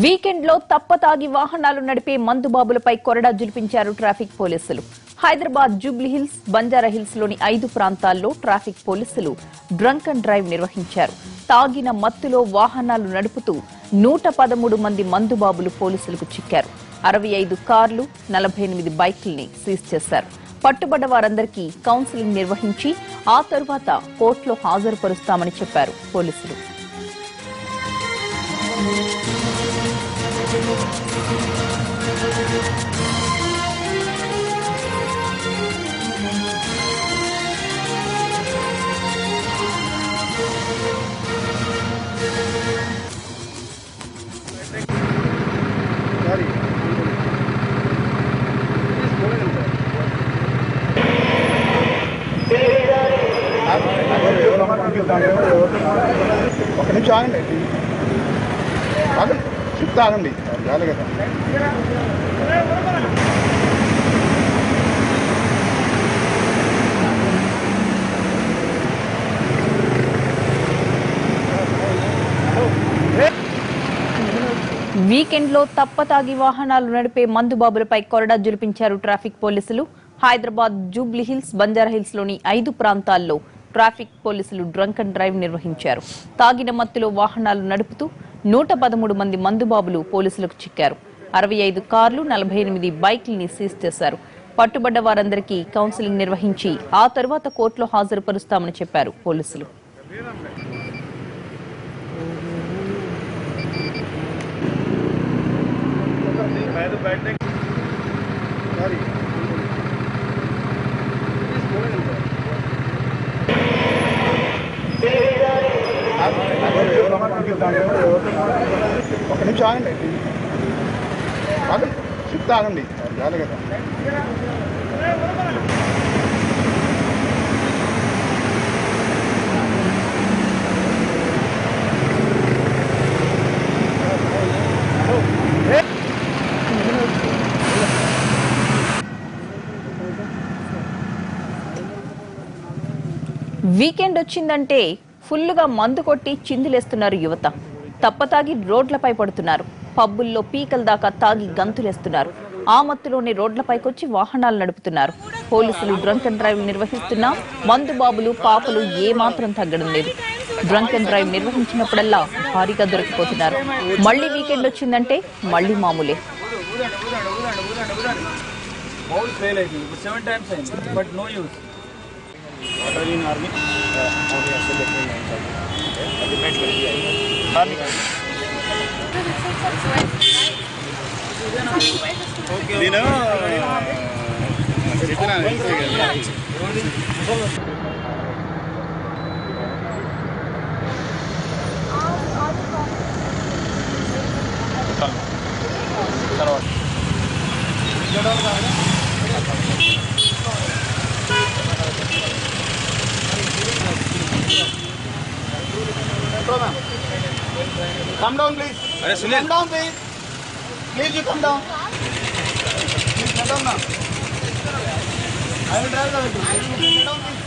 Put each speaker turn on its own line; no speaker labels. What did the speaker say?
Weekend లో తప్పతాగి వాహనాలు నడిపే మందుబాబులపై కొరడా జులిపించారు ట్రాఫిక్ పోలీసులు. Hyderabad Jubilee hills, Banjara hills లోని 5 ప్రాంతాల్లో ట్రాఫిక్ పోలీసులు డ్రంక్ అండ్ డ్రైవ్ నిర్వహించారు. తాగిన మత్తులో వాహనాలు నడుపుతూ 113 మంది మందుబాబులు పోలీసులకు చిక్కారు. 65 కార్లు, 48 బైకుల్ని సీజ్ చేశారు. పట్టుబడ్డ వారందరికీ కౌన్సిలింగ్ నిర్వహించి ఆ తరువాత కోర్టులో హాజరుపరుస్తామని చెప్పారు పోలీసులు.
ఒక నిమిషం ఆగండి, చెప్తా ఆగండి. రాలే కదా
వీకెండ్ లో తప్పతాగి వాహనాలు నడిపే మందుబాబులపై కొరడా జులిపించారు ట్రాఫిక్ పోలీసులు. Hyderabad Jubilee hills, Banjara hills లోని 5 ప్రాంతాల్లో ట్రాఫిక్ పోలీసులు డ్రంక్ అండ్ డ్రైవ్ నిర్వహించారు. తాగిన మత్తులో వాహనాలు నడుపుతూ 113 మంది మందుబాబులు పోలీసులకు చిక్కారు. 65 కార్లు, 48 బైకుల్ని సీజ్ చేశారు. పట్టుబడ్డ వారందరికీ కౌన్సిలింగ్ నిర్వహించి ఆ తరువాత కోర్టులో హాజరుపరుస్తామని చెప్పారు పోలీసులు.
ఒక నిమిషం ఆగండి, చెప్తా ఆగండి. రాలే కదా
వీకెండ్ వచ్చిందంటే ఫుల్లుగా మందు కొట్టి చిందులేస్తున్నారు యువత. తప్పతాగి రోడ్లపై పడుతున్నారు. పబ్బుల్లో పీకల దాకా తాగి గంతులేస్తున్నారు. ఆ మత్తులోనే రోడ్లపైకొచ్చి వాహనాలు నడుపుతున్నారు. పోలీసులు డ్రంక్ అండ్ డ్రైవ్ నిర్వహిస్తున్నా మందుబాబులు, పాపలు ఏమాత్రం తగ్గడం లేదు. డ్రంక్ అండ్ డ్రైవ్ నిర్వహించినప్పుడల్లా భారీగా దొరికిపోతున్నారు. మళ్లీ వీకెండ్ వచ్చిందంటే మళ్లీ మామూలే.
Come down, please. Come down, please. Please, you come down. Please, come down now. I will drive the vehicle. Come down, please.